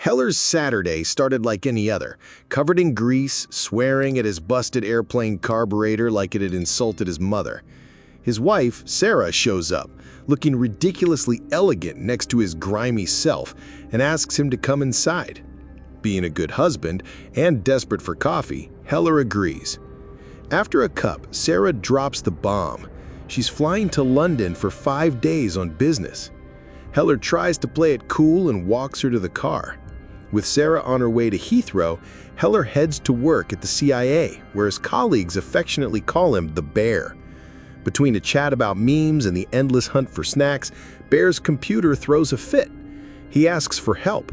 Heller's Saturday started like any other, covered in grease, swearing at his busted airplane carburetor like it had insulted his mother. His wife, Sarah, shows up, looking ridiculously elegant next to his grimy self, and asks him to come inside. Being a good husband and desperate for coffee, Heller agrees. After a cup, Sarah drops the bomb. She's flying to London for 5 days on business. Heller tries to play it cool and walks her to the car. With Sarah on her way to Heathrow, Heller heads to work at the CIA, where his colleagues affectionately call him the Bear. Between a chat about memes and the endless hunt for snacks, Bear's computer throws a fit. He asks for help.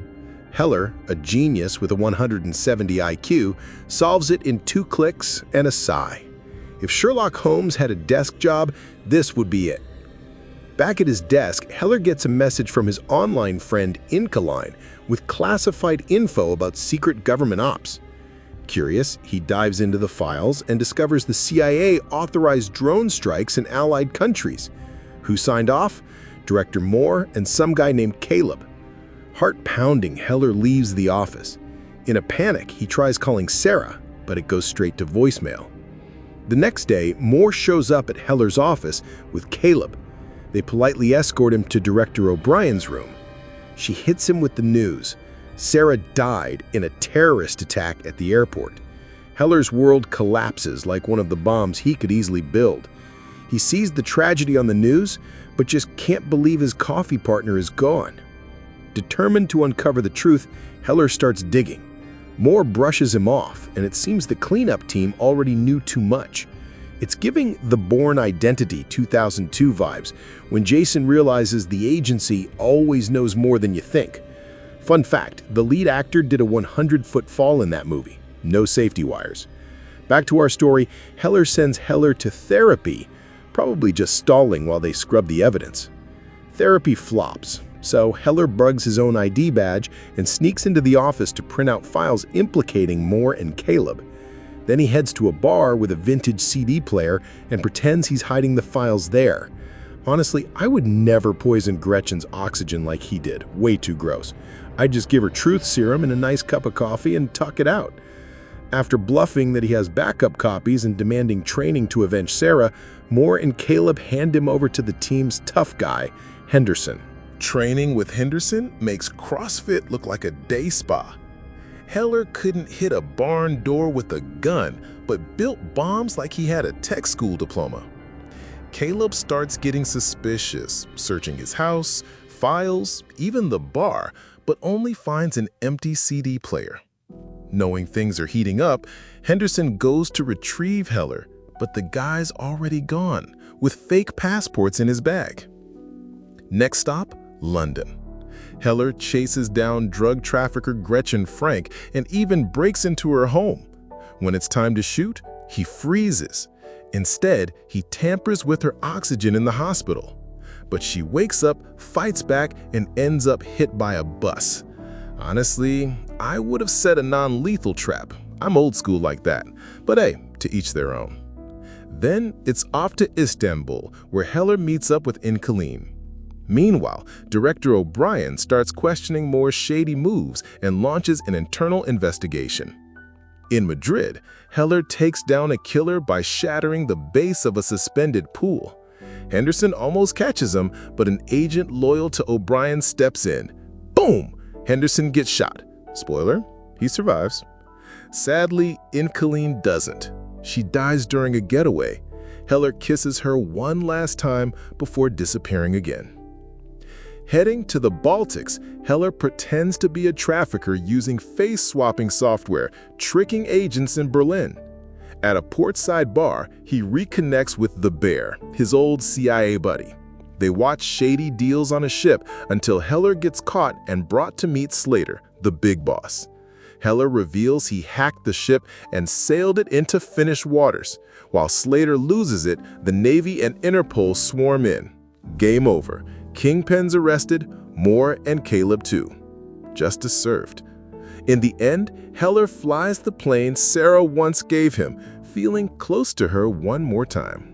Heller, a genius with a 170 IQ, solves it in 2 clicks and a sigh. If Sherlock Holmes had a desk job, this would be it. Back at his desk, Heller gets a message from his online friend Incaline with classified info about secret government ops. Curious, he dives into the files and discovers the CIA authorized drone strikes in allied countries. Who signed off? Director Moore and some guy named Caleb. Heart-pounding, Heller leaves the office. In a panic, he tries calling Sarah, but it goes straight to voicemail. The next day, Moore shows up at Heller's office with Caleb. They politely escort him to Director O'Brien's room. She hits him with the news. Sarah died in a terrorist attack at the airport. Heller's world collapses like one of the bombs he could easily build. He sees the tragedy on the news, but just can't believe his coffee partner is gone. Determined to uncover the truth, Heller starts digging. Moore brushes him off, and it seems the cleanup team already knew too much. It's giving the Bourne Identity 2002 vibes, when Jason realizes the agency always knows more than you think. Fun fact, the lead actor did a 100-foot fall in that movie. No safety wires. Back to our story, Heller sends Heller to therapy, probably just stalling while they scrub the evidence. Therapy flops, so Heller bugs his own ID badge and sneaks into the office to print out files implicating Moore and Caleb. Then he heads to a bar with a vintage CD player and pretends he's hiding the files there. Honestly, I would never poison Gretchen's oxygen like he did. Way too gross. I'd just give her truth serum and a nice cup of coffee and tuck it out. After bluffing that he has backup copies and demanding training to avenge Sarah, Moore and Caleb hand him over to the team's tough guy, Henderson. Training with Henderson makes CrossFit look like a day spa. Heller couldn't hit a barn door with a gun, but built bombs like he had a tech school diploma. Caleb starts getting suspicious, searching his house, files, even the bar, but only finds an empty CD player. Knowing things are heating up, Henderson goes to retrieve Heller, but the guy's already gone, with fake passports in his bag. Next stop, London. Heller chases down drug trafficker Gretchen Frank and even breaks into her home. When it's time to shoot, he freezes. Instead, he tampers with her oxygen in the hospital. But she wakes up, fights back, and ends up hit by a bus. Honestly, I would have set a non-lethal trap. I'm old school like that. But hey, to each their own. Then it's off to Istanbul, where Heller meets up with Incaline. Meanwhile, Director O'Brien starts questioning Moore's shady moves and launches an internal investigation. In Madrid, Heller takes down a killer by shattering the base of a suspended pool. Henderson almost catches him, but an agent loyal to O'Brien steps in. Boom! Henderson gets shot. Spoiler, he survives. Sadly, Incaline doesn't. She dies during a getaway. Heller kisses her one last time before disappearing again. Heading to the Baltics, Heller pretends to be a trafficker using face-swapping software, tricking agents in Berlin. At a portside bar, he reconnects with the Bear, his old CIA buddy. They watch shady deals on a ship until Heller gets caught and brought to meet Slater, the big boss. Heller reveals he hacked the ship and sailed it into Finnish waters. While Slater loses it, the Navy and Interpol swarm in. Game over. Kingpin's arrested, Moore and Caleb too. Justice served. In the end, Heller flies the plane Sarah once gave him, feeling close to her one more time.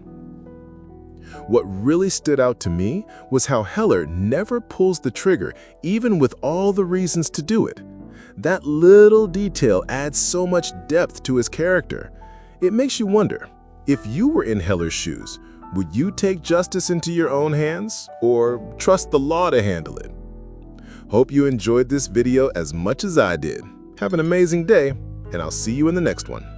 What really stood out to me was how Heller never pulls the trigger, even with all the reasons to do it. That little detail adds so much depth to his character. It makes you wonder, if you were in Heller's shoes, would you take justice into your own hands or trust the law to handle it? Hope you enjoyed this video as much as I did. Have an amazing day, and I'll see you in the next one.